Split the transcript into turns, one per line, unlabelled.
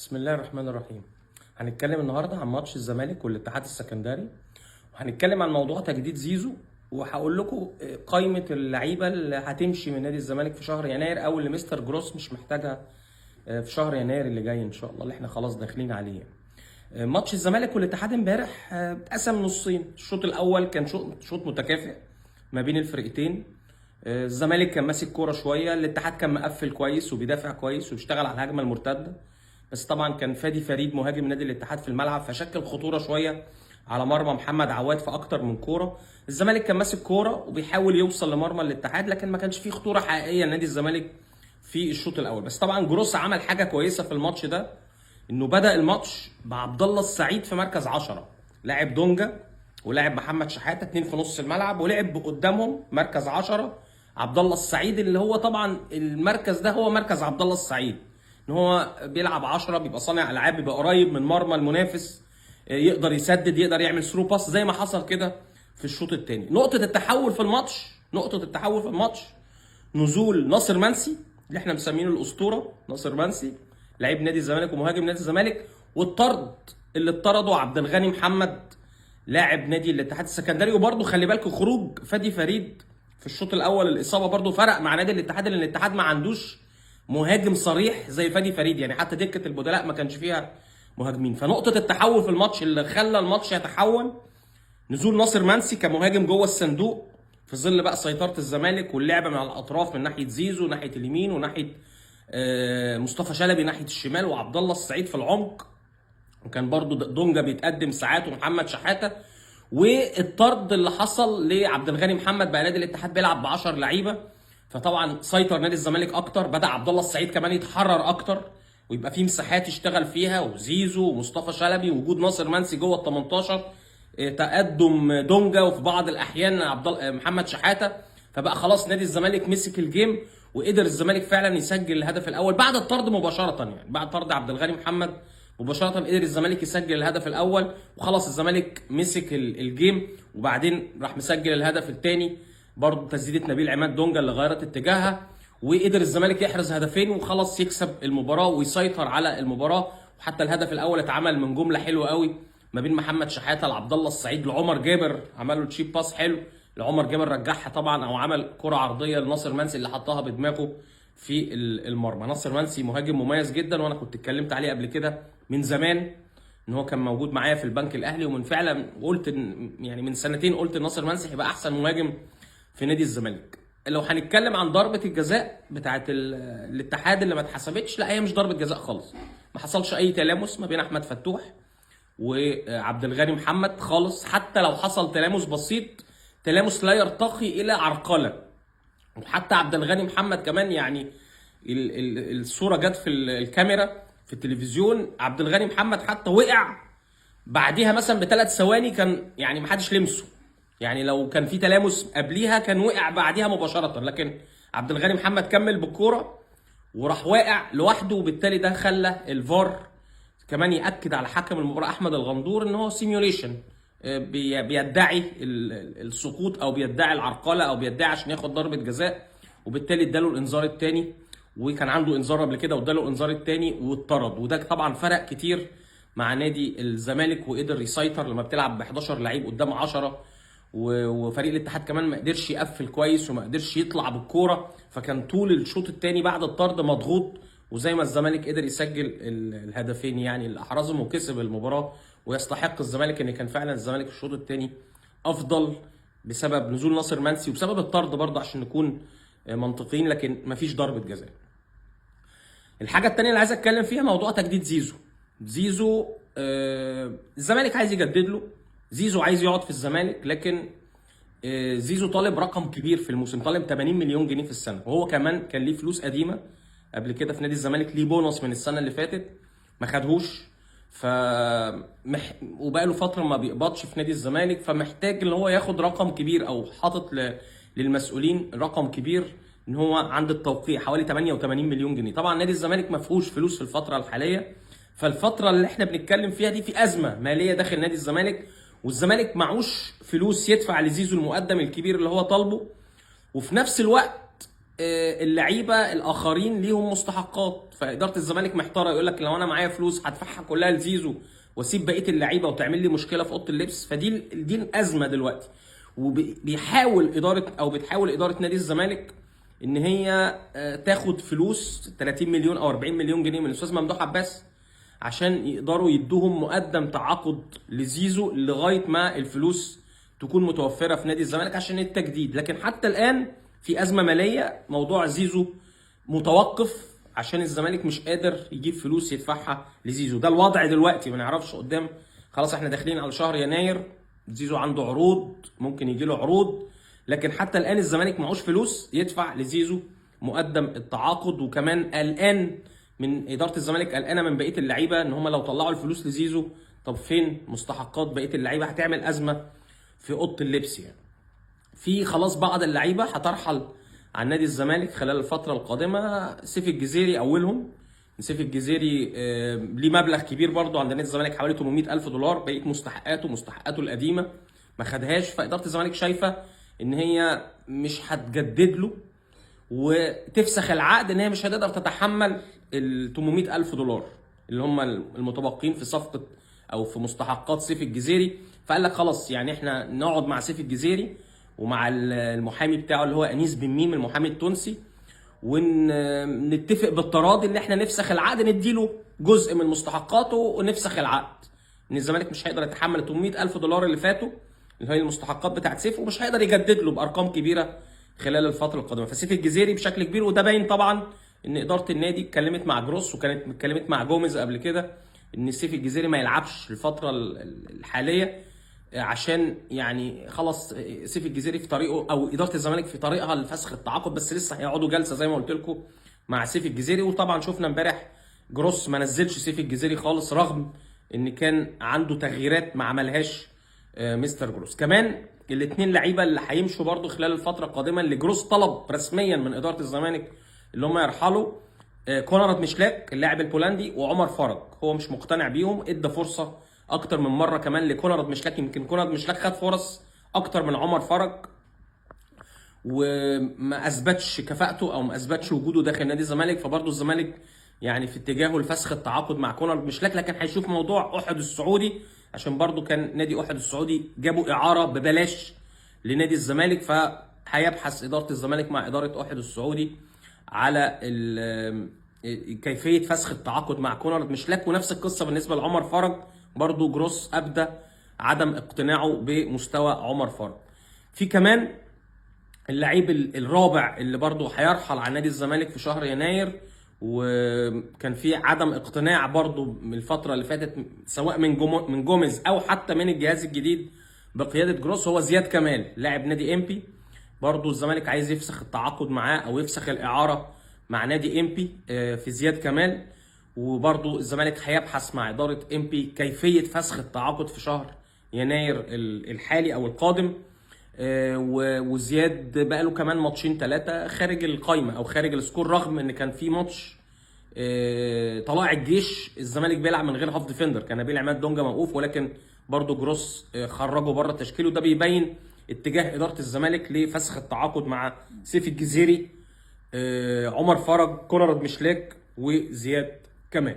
بسم الله الرحمن الرحيم. هنتكلم النهارده عن ماتش الزمالك والاتحاد السكندري، وهنتكلم عن موضوع تجديد زيزو، وهقول لكم قائمه اللعيبه اللي هتمشي من نادي الزمالك في شهر يناير او اللي مستر جروس مش محتاجها في شهر يناير اللي جاي ان شاء الله، اللي احنا خلاص داخلين عليه. ماتش الزمالك والاتحاد امبارح اتقسم نصين. الشوط الاول كان شوط متكافئ ما بين الفرقتين. الزمالك كان ماسك كوره شويه، الاتحاد كان مقفل كويس وبيدافع كويس وبيشتغل على الهجمه المرتده، بس طبعا كان فادي فريد مهاجم نادي الاتحاد في الملعب فشكل خطوره شويه على مرمى محمد عواد في اكتر من كوره. الزمالك كان ماسك كوره وبيحاول يوصل لمرمى الاتحاد، لكن ما كانش فيه خطوره حقيقيه لنادي الزمالك في الشوط الاول. بس طبعا جروس عمل حاجه كويسه في الماتش ده، انه بدا الماتش بعبد الله السعيد في مركز 10، لاعب دونجا ولاعب محمد شحاته اتنين في نص الملعب، ولعب قدامهم مركز 10 عبد الله السعيد، اللي هو طبعا المركز ده هو مركز عبد الله السعيد، ان هو بيلعب 10، بيبقى صانع العاب، بيبقى قريب من مرمى المنافس، يقدر يسدد، يقدر يعمل ثرو باس زي ما حصل كده في الشوط الثاني. نقطه التحول في الماتش نزول ناصر منسي اللي احنا مسمينه الاسطوره، ناصر منسي لعيب نادي الزمالك ومهاجم نادي الزمالك، والطرد اللي اتطرده عبد الغني محمد لاعب نادي الاتحاد السكندري. وبرده خلي بالكم خروج فادي فريد في الشوط الاول، الاصابه برده فرق مع نادي الاتحاد، لان الاتحاد ما عندوش مهاجم صريح زي فادي فريد، يعني حتى دكه البدلاء ما كانش فيها مهاجمين. فنقطه التحول في الماتش اللي خلى الماتش يتحول نزول ناصر منسي كمهاجم جوه الصندوق في ظل بقى سيطره الزمالك واللعبه من على الاطراف، من ناحيه زيزو ناحيه اليمين وناحيه مصطفى شلبي ناحيه الشمال وعبد الله السعيد في العمق، وكان برضو دونجا بيتقدم ساعات ومحمد شحاته. والطرد اللي حصل لعبد الغني محمد بقى نادي الاتحاد بيلعب ب 10 لعيبه، فطبعا سيطر نادي الزمالك اكتر، بدا عبد الله السعيد كمان يتحرر اكتر ويبقى في مساحات يشتغل فيها، وزيزو ومصطفى شلبي ووجود ناصر منسي جوه ال 18، تقدم دونجا وفي بعض الاحيان محمد شحاته، فبقى خلاص نادي الزمالك مسك الجيم، وقدر الزمالك فعلا يسجل الهدف الاول بعد الطرد مباشره. يعني بعد طرد عبد الغني محمد مباشره قدر الزمالك يسجل الهدف الاول، وخلاص الزمالك مسك الجيم، وبعدين راح مسجل الهدف الثاني برضه تسديده نبيل عماد دونجا اللي غيرت اتجاهها، وقدر الزمالك يحرز هدفين وخلاص يكسب المباراه ويسيطر على المباراه. وحتى الهدف الاول اتعمل من جمله حلوه قوي ما بين محمد شحاته لعبد الله السعيد لعمر جابر، عمل له تشيب باس حلو لعمر جابر، رجعها طبعا، او عمل كره عرضيه لناصر منسي اللي حطها بدماغه في المرمى. ناصر منسي مهاجم مميز جدا، وانا كنت اتكلمت عليه قبل كده من زمان ان هو كان موجود معايا في البنك الاهلي، ومن فعلا قلت يعني من سنتين قلت ناصر منسي هيبقى احسن مهاجم في نادي الزمالك. لو هنتكلم عن ضربه الجزاء بتاعه الاتحاد اللي ما اتحسبتش، لا هي مش ضربه جزاء خالص، ما حصلش اي تلامس ما بين احمد فتوح وعبد الغني محمد خالص، حتى لو حصل تلامس بسيط تلامس لا يرتقي الى عرقله. وحتى عبد الغني محمد كمان، يعني الصوره جت في الكاميرا في التلفزيون، عبد الغني محمد حتى وقع بعديها مثلا بثلاث ثواني، كان يعني ما حدش لمسه، يعني لو كان في تلامس قبليها كان وقع بعديها مباشره، لكن عبد الغني محمد كمل بالكوره وراح واقع لوحده، وبالتالي ده خلى الفار كمان ياكد على حكم المباراه احمد الغندور ان هو سيميوليشن، بيدعي السقوط او بيدعي العرقله او بيدعي عشان ياخد ضربه جزاء، وبالتالي اداله الانذار الثاني، وكان عنده انذار قبل كده واداله الانذار الثاني واتطرد. وده طبعا فرق كتير مع نادي الزمالك، وقدر يسيطر لما بتلعب ب 11 لعيب قدام 10، وفريق الاتحاد كمان ما قدرش يقفل كويس وما قدرش يطلع بالكوره، فكان طول الشوط الثاني بعد الطرد مضغوط، وزي ما الزمالك قدر يسجل الهدفين يعني اللي احرزهم وكسب المباراه. ويستحق الزمالك ان كان فعلا الزمالك الشوط الثاني افضل بسبب نزول ناصر منسي وبسبب الطرد برضه عشان نكون منطقيين، لكن مفيش ضربه جزاء. الحاجه الثانيه اللي عايز اتكلم فيها موضوع تجديد زيزو. الزمالك عايز يجدد له، زيزو عايز يقعد في الزمالك، لكن زيزو طالب رقم كبير في الموسم، طالب 80 مليون جنيه في السنه، وهو كمان كان ليه فلوس قديمه قبل كده في نادي الزمالك، ليه بونص من السنه اللي فاتت ما خدهوش، وبقى له فتره ما بيقبضش في نادي الزمالك، فمحتاج ان هو ياخد رقم كبير، او حاطط للمسؤولين رقم كبير ان هو عند التوقيع حوالي 88 مليون جنيه. طبعا نادي الزمالك ما فيهوش فلوس في الفتره الحاليه، فالفتره اللي احنا بنتكلم فيها دي في ازمه ماليه داخل نادي الزمالك، والزمالك معوش فلوس يدفع لزيزو المقدم الكبير اللي هو طالبه، وفي نفس الوقت اللعيبه الاخرين ليهم مستحقات، فاداره الزمالك محتاره، يقول لك لو انا معايا فلوس هدفعها كلها لزيزو واسيب بقيه اللعيبه وتعمل لي مشكله في اوضه اللبس. دي الازمه دلوقتي. بتحاول اداره نادي الزمالك ان هي تاخد فلوس 30 مليون او 40 مليون جنيه من الاستاذ ممدوح عباس عشان يقدروا يدوهم مقدم تعاقد لزيزو لغايه ما الفلوس تكون متوفره في نادي الزمالك عشان التجديد. لكن حتى الان في ازمه ماليه، موضوع زيزو متوقف عشان الزمالك مش قادر يجيب فلوس يدفعها لزيزو. ده الوضع دلوقتي، ما نعرفش قدام. خلاص احنا داخلين على شهر يناير، زيزو عنده عروض، ممكن يجي له عروض، لكن حتى الان الزمالك معهوش فلوس يدفع لزيزو مقدم التعاقد. وكمان قلقان من اداره الزمالك، قلقانه من بقيه اللعيبه ان هم لو طلعوا الفلوس لزيزو طب فين مستحقات بقيه اللعيبه؟ هتعمل ازمه في اوضه اللبس يعني. في خلاص بعض اللعيبه هترحل عن نادي الزمالك خلال الفتره القادمه، سيف الجزيري اولهم. سيف الجزيري ليه مبلغ كبير برضه عند نادي الزمالك، حوالي 800,000 دولار، بقيه مستحقاته القديمه ما خدهاش. فاداره الزمالك شايفه ان هي مش هتجدد له وتفسخ العقد، ان هي مش هتقدر تتحمل ال 800,000 دولار اللي هم المتبقين في صفقه او في مستحقات سيف الجزيري. فقال لك خلاص يعني احنا نقعد مع سيف الجزيري ومع المحامي بتاعه اللي هو انيس بن ميم المحامي التونسي، ونتفق بالتراضي ان احنا نفسخ العقد، نديله جزء من مستحقاته ونفسخ العقد. ان الزمالك مش هيقدر يتحمل ال 800,000 دولار اللي فاتوا اللي هي المستحقات بتاعت سيف، ومش هيقدر يجدد له بارقام كبيره خلال الفتره القادمه. فسيف الجزيري بشكل كبير، وده باين طبعا ان اداره النادي اتكلمت مع جروس وكانت اتكلمت مع جوميز قبل كده ان سيف الجزيري ما يلعبش الفتره الحاليه، عشان يعني خلاص سيف الجزيري في طريقه او اداره الزمالك في طريقها لفسخ التعاقد، بس لسه هيقعدوا جلسه زي ما قلت لكم مع سيف الجزيري. وطبعا شفنا امبارح جروس ما نزلش سيف الجزيري خالص، رغم ان كان عنده تغييرات ما عملهاش مستر جروس. كمان الاثنين لعيبه اللي هيمشوا برضو خلال الفتره القادمه اللي جروس طلب رسميا من اداره الزمالك اللي هم يرحلوا، كونراد مشلاك اللاعب البولندي وعمر فرج. هو مش مقتنع بيهم، ادى فرصه اكتر من مره كمان لكونراد مشلاك، يمكن كونراد مشلاك خد فرص اكتر من عمر فرج وما اثبتش كفاءته او ما اثبتش وجوده داخل نادي الزمالك. فبرضه الزمالك يعني في اتجاهه لفسخ التعاقد مع كونراد مشلاك، لكن هيشوف موضوع احد السعودي عشان برضه كان نادي احد السعودي جابوا اعاره ببلاش لنادي الزمالك، فهيبحث اداره الزمالك مع اداره احد السعودي على كيفيه فسخ التعاقد مع كونراد مشلاك. ونفس القصه بالنسبه لعمر فرج، برضو جروس ابدى عدم اقتناعه بمستوى عمر فرج. في كمان اللعيب الرابع اللي برضو هيرحل عن نادي الزمالك في شهر يناير، وكان في عدم اقتناع برضو من الفتره اللي فاتت سواء من جوميز او حتى من الجهاز الجديد بقياده جروس، هو زياد كمال لاعب نادي امبي. برضو الزمالك عايز يفسخ التعاقد معاه او يفسخ الاعاره مع نادي امبي في زياد كمال. وبرضو الزمالك هيبحث مع اداره امبي كيفيه فسخ التعاقد في شهر يناير الحالي او القادم. وزياد بقى له كمان ماتشين 3 خارج القايمه او خارج السكور، رغم ان كان في ماتش طلائع الجيش الزمالك بيلعب من غير هاف ديفندر، كان نبيل عماد دونجا موقوف، ولكن برضو جروس خرجه بره التشكيل. وده بيبين اتجاه اداره الزمالك لفسخ التعاقد مع سيف الجزيري، عمر فرج، كونراد مشلاك، وزياد كمال.